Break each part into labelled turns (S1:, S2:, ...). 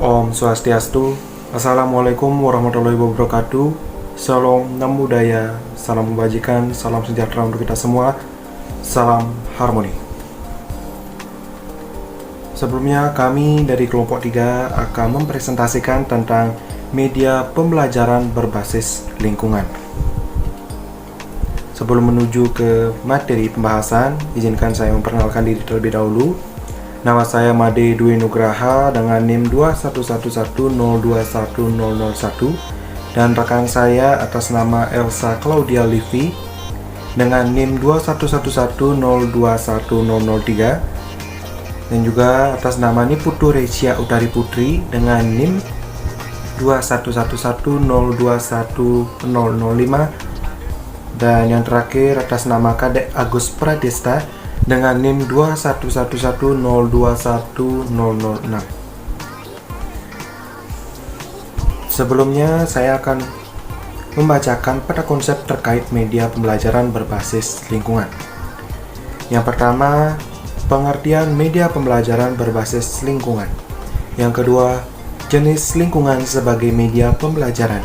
S1: Om Swastiastu. Assalamualaikum warahmatullahi wabarakatuh. Salam Nam Budaya, salam kebajikan, salam sejahtera untuk kita semua. Salam harmoni. Sebelumnya kami dari kelompok 3 akan mempresentasikan tentang media pembelajaran berbasis lingkungan. Sebelum menuju ke materi pembahasan, izinkan saya memperkenalkan diri terlebih dahulu. Nama saya Made Dwi Nugraha dengan NIM 21110210001 dan rekan saya atas nama Elsa Claudia Livi dengan NIM 21110210003 dan juga atas nama Niputu Recia Utari Putri dengan NIM 21110210005 dan yang terakhir atas nama Kadek Agus Pradesta dengan NIM 21110210006. Sebelumnya saya akan membacakan pada konsep terkait media pembelajaran berbasis lingkungan. Yang pertama, pengertian media pembelajaran berbasis lingkungan. Yang kedua, jenis lingkungan sebagai media pembelajaran.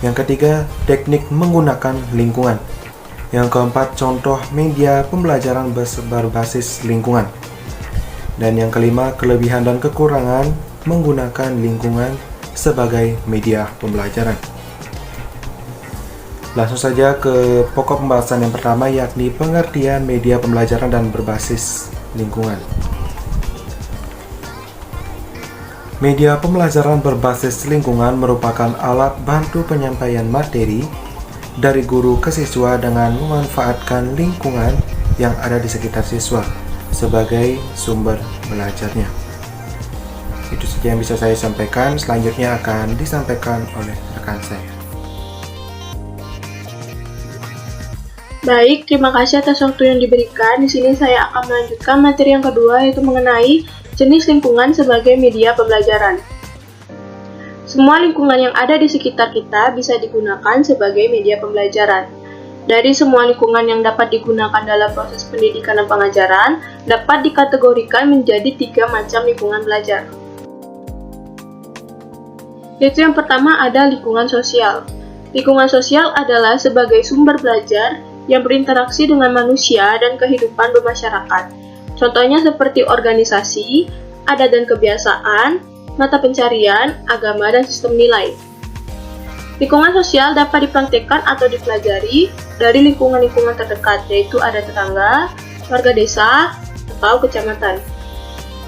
S1: Yang ketiga, teknik menggunakan lingkungan. Yang keempat, contoh media pembelajaran berbasis lingkungan. Dan yang kelima, kelebihan dan kekurangan menggunakan lingkungan sebagai media pembelajaran. Langsung saja ke pokok pembahasan yang pertama, yakni pengertian media pembelajaran dan berbasis lingkungan. Media pembelajaran berbasis lingkungan merupakan alat bantu penyampaian materi dari guru ke siswa dengan memanfaatkan lingkungan yang ada di sekitar siswa sebagai sumber belajarnya. Itu saja yang bisa saya sampaikan. Selanjutnya akan disampaikan oleh rekan saya.
S2: Baik, terima kasih atas waktu yang diberikan. Di sini saya akan melanjutkan materi yang kedua, yaitu mengenai jenis lingkungan sebagai media pembelajaran. Semua lingkungan yang ada di sekitar kita bisa digunakan sebagai media pembelajaran. Dari semua lingkungan yang dapat digunakan dalam proses pendidikan dan pengajaran, dapat dikategorikan menjadi 3 macam lingkungan belajar. Yaitu yang pertama ada lingkungan sosial. Lingkungan sosial adalah sebagai sumber belajar yang berinteraksi dengan manusia dan kehidupan bermasyarakat. Contohnya seperti organisasi, adat dan kebiasaan, mata pencarian, agama, dan sistem nilai. Lingkungan sosial dapat dipraktikkan atau dipelajari dari lingkungan-lingkungan terdekat, yaitu ada tetangga, warga desa, atau kecamatan.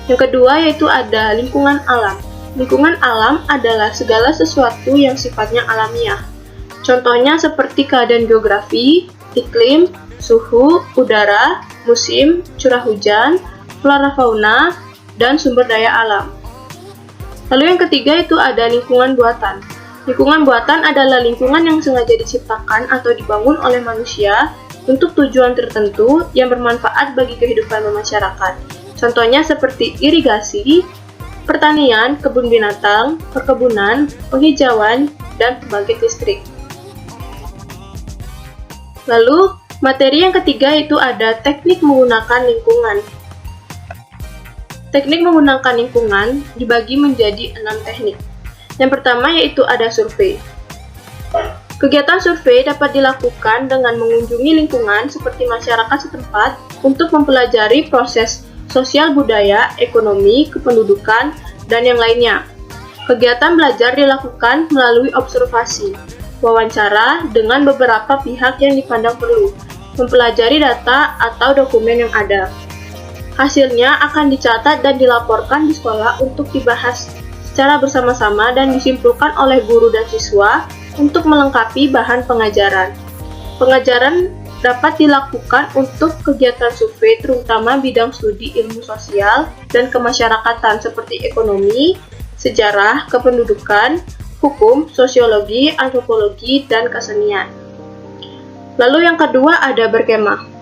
S2: Yang kedua yaitu ada lingkungan alam. Lingkungan alam adalah segala sesuatu yang sifatnya alamiah. Contohnya seperti keadaan geografi, iklim, suhu, udara, musim, curah hujan, flora fauna, dan sumber daya alam. Lalu yang ketiga itu ada lingkungan buatan. Lingkungan buatan adalah lingkungan yang sengaja diciptakan atau dibangun oleh manusia untuk tujuan tertentu yang bermanfaat bagi kehidupan masyarakat. Contohnya seperti irigasi, pertanian, kebun binatang, perkebunan, penghijauan, dan pembangkit listrik. Lalu, materi yang ketiga itu ada teknik menggunakan lingkungan. Teknik menggunakan lingkungan dibagi menjadi 6 teknik. Yang pertama yaitu ada survei. Kegiatan survei dapat dilakukan dengan mengunjungi lingkungan seperti masyarakat setempat untuk mempelajari proses sosial budaya, ekonomi, kependudukan, dan yang lainnya. Kegiatan belajar dilakukan melalui observasi, wawancara dengan beberapa pihak yang dipandang perlu, mempelajari data atau dokumen yang ada. Hasilnya akan dicatat dan dilaporkan di sekolah untuk dibahas secara bersama-sama dan disimpulkan oleh guru dan siswa untuk melengkapi bahan pengajaran. Pengajaran dapat dilakukan untuk kegiatan survei terutama bidang studi ilmu sosial dan kemasyarakatan seperti ekonomi, sejarah, kependudukan, hukum, sosiologi, antropologi, dan kesenian. Lalu yang kedua ada berkemah.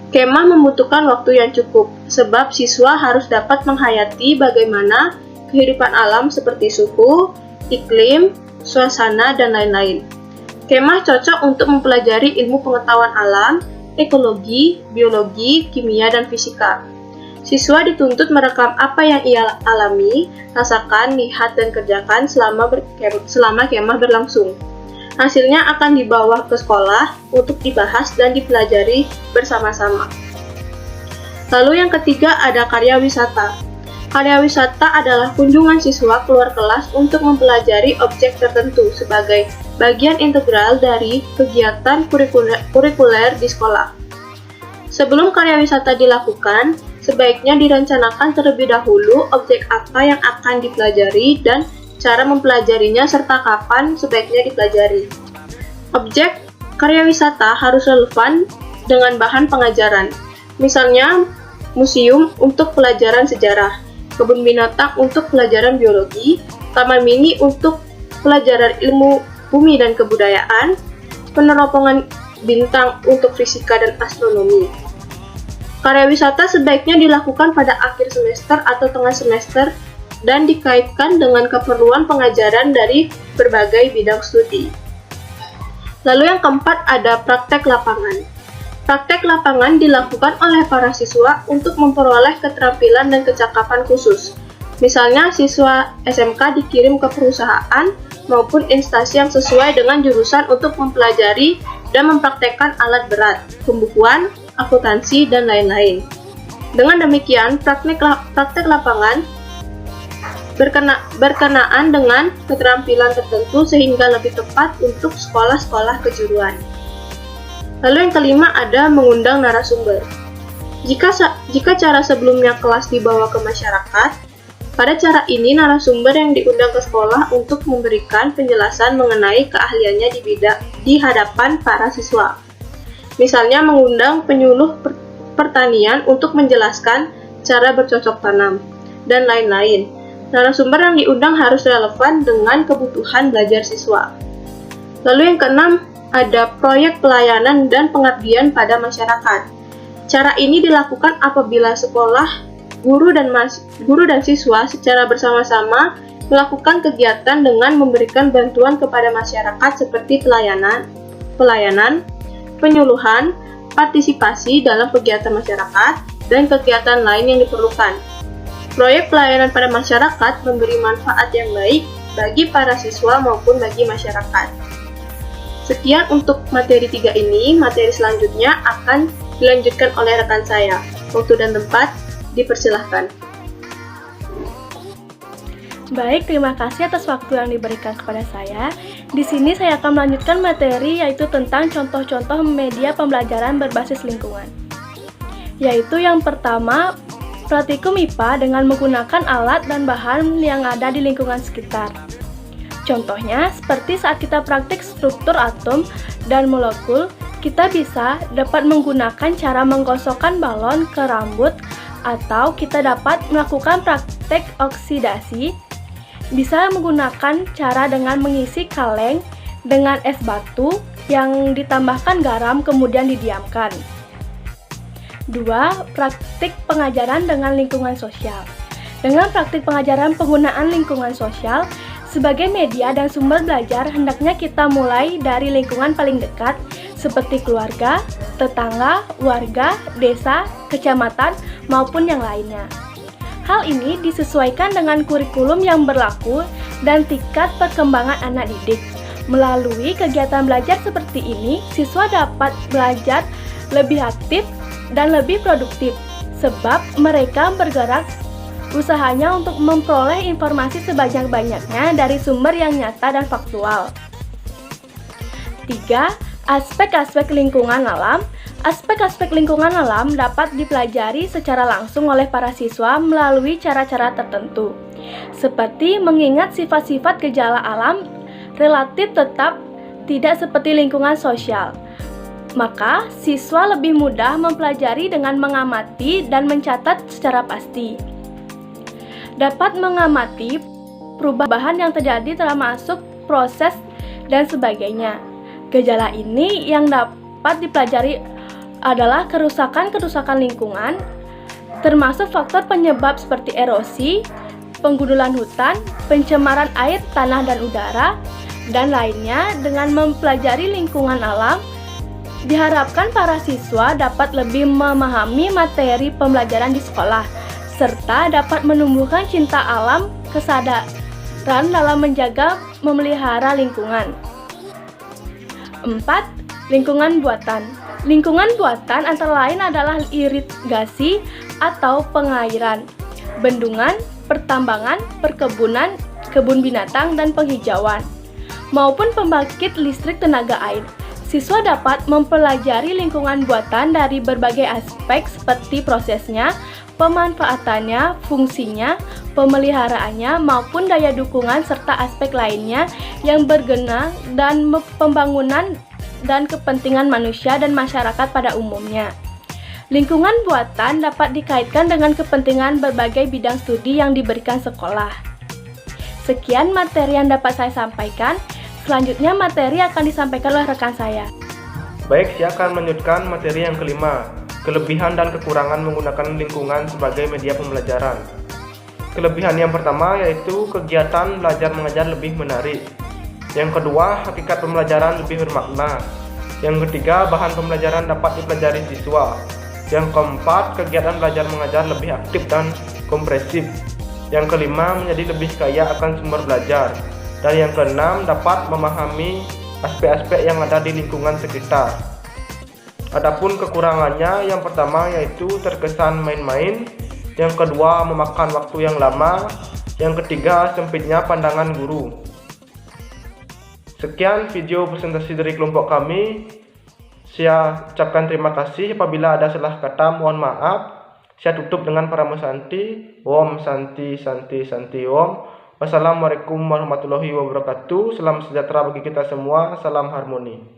S2: Kemah membutuhkan waktu yang cukup, sebab siswa harus dapat menghayati bagaimana kehidupan alam seperti suhu, iklim, suasana, dan lain-lain. Kemah cocok untuk mempelajari ilmu pengetahuan alam, ekologi, biologi, kimia, dan fisika. Siswa dituntut merekam apa yang ia alami, rasakan, lihat, dan kerjakan selama kemah berlangsung. Hasilnya akan dibawa ke sekolah untuk dibahas dan dipelajari bersama-sama. Lalu yang ketiga ada karya wisata. Karya wisata adalah kunjungan siswa keluar kelas untuk mempelajari objek tertentu sebagai bagian integral dari kegiatan kurikuler di sekolah. Sebelum karya wisata dilakukan, sebaiknya direncanakan terlebih dahulu objek apa yang akan dipelajari dan cara mempelajarinya serta kapan sebaiknya dipelajari. Objek karya wisata harus relevan dengan bahan pengajaran. Misalnya, museum untuk pelajaran sejarah, kebun binatang untuk pelajaran biologi, taman mini untuk pelajaran ilmu bumi dan kebudayaan, peneropongan bintang untuk fisika dan astronomi. Karya wisata sebaiknya dilakukan pada akhir semester atau tengah semester dan dikaitkan dengan keperluan pengajaran dari berbagai bidang studi. Lalu yang keempat ada praktek lapangan. Praktek lapangan dilakukan oleh para siswa untuk memperoleh keterampilan dan kecakapan khusus. Misalnya, siswa SMK dikirim ke perusahaan maupun instansi yang sesuai dengan jurusan untuk mempelajari dan mempraktekkan alat berat, pembukuan, akuntansi, dan lain-lain. Dengan demikian, praktek lapangan berkenaan dengan keterampilan tertentu sehingga lebih tepat untuk sekolah-sekolah kejuruan. Lalu yang kelima ada mengundang narasumber. Jika cara sebelumnya kelas dibawa ke masyarakat, pada cara ini narasumber yang diundang ke sekolah untuk memberikan penjelasan mengenai keahliannya di hadapan para siswa. Misalnya mengundang penyuluh pertanian untuk menjelaskan cara bercocok tanam, dan lain-lain. Narasumber yang diundang harus relevan dengan kebutuhan belajar siswa. Lalu yang keenam, ada proyek pelayanan dan pengabdian pada masyarakat. Cara ini dilakukan apabila sekolah, guru dan siswa secara bersama-sama melakukan kegiatan dengan memberikan bantuan kepada masyarakat seperti pelayanan, penyuluhan, partisipasi dalam kegiatan masyarakat, dan kegiatan lain yang diperlukan. Proyek pelayanan pada masyarakat memberi manfaat yang baik bagi para siswa maupun bagi masyarakat. Sekian untuk materi 3 ini, materi selanjutnya akan dilanjutkan oleh rekan saya. Waktu dan tempat dipersilahkan.
S3: Baik, terima kasih atas waktu yang diberikan kepada saya. Di sini saya akan melanjutkan materi yaitu tentang contoh-contoh media pembelajaran berbasis lingkungan. Yaitu yang pertama, praktikum IPA dengan menggunakan alat dan bahan yang ada di lingkungan sekitar. Contohnya, seperti saat kita praktik struktur atom dan molekul, kita bisa dapat menggunakan cara menggosokkan balon ke rambut atau kita dapat melakukan praktek oksidasi. Bisa menggunakan cara dengan mengisi kaleng dengan es batu yang ditambahkan garam kemudian didiamkan. 2. Praktik pengajaran dengan lingkungan sosial. Dengan praktik pengajaran penggunaan lingkungan sosial sebagai media dan sumber belajar, hendaknya kita mulai dari lingkungan paling dekat seperti keluarga, tetangga, warga, desa, kecamatan, maupun yang lainnya. Hal ini disesuaikan dengan kurikulum yang berlaku dan tingkat perkembangan anak didik. Melalui kegiatan belajar seperti ini, siswa dapat belajar lebih aktif dan lebih produktif, sebab mereka bergerak usahanya untuk memperoleh informasi sebanyak-banyaknya dari sumber yang nyata dan faktual. 3. Aspek-aspek lingkungan alam. Aspek-aspek lingkungan alam dapat dipelajari secara langsung oleh para siswa melalui cara-cara tertentu, seperti mengingat sifat-sifat gejala alam relatif tetap tidak seperti lingkungan sosial. Maka, siswa lebih mudah mempelajari dengan mengamati dan mencatat secara pasti. Dapat mengamati perubahan yang terjadi termasuk proses dan sebagainya. Gejala ini yang dapat dipelajari adalah kerusakan lingkungan, termasuk faktor penyebab seperti erosi, penggundulan hutan, pencemaran air, tanah, dan udara, dan lainnya. Dengan mempelajari lingkungan alam, diharapkan para siswa dapat lebih memahami materi pembelajaran di sekolah serta dapat menumbuhkan cinta alam, kesadaran dalam menjaga memelihara lingkungan. 4. Lingkungan buatan. Lingkungan buatan antara lain adalah irigasi atau pengairan, bendungan, pertambangan, perkebunan, kebun binatang, dan penghijauan, maupun pembangkit listrik tenaga air. Siswa dapat mempelajari lingkungan buatan dari berbagai aspek seperti prosesnya, pemanfaatannya, fungsinya, pemeliharaannya, maupun daya dukungan serta aspek lainnya yang berguna dan pembangunan dan kepentingan manusia dan masyarakat pada umumnya. Lingkungan buatan dapat dikaitkan dengan kepentingan berbagai bidang studi yang diberikan sekolah. Sekian materi yang dapat saya sampaikan. Selanjutnya materi akan disampaikan oleh rekan saya.
S4: Baik, saya akan melanjutkan materi yang kelima, kelebihan dan kekurangan menggunakan lingkungan sebagai media pembelajaran. Kelebihan yang pertama yaitu kegiatan belajar mengajar lebih menarik. Yang kedua, hakikat pembelajaran lebih bermakna. Yang ketiga, bahan pembelajaran dapat dipelajari siswa. Yang keempat, kegiatan belajar mengajar lebih aktif dan komprehensif. Yang kelima, menjadi lebih kaya akan sumber belajar. Dan yang keenam, dapat memahami aspek-aspek yang ada di lingkungan sekitar. Adapun kekurangannya, yang pertama yaitu terkesan main-main, yang kedua memakan waktu yang lama, yang ketiga sempitnya pandangan guru. Sekian video presentasi dari kelompok kami. Saya ucapkan terima kasih. Apabila ada salah kata, mohon maaf. Saya tutup dengan Paramo Santi. Om Santi Santi Santi Om. Wassalamualaikum warahmatullahi wabarakatuh. Salam sejahtera bagi kita semua. Salam harmoni.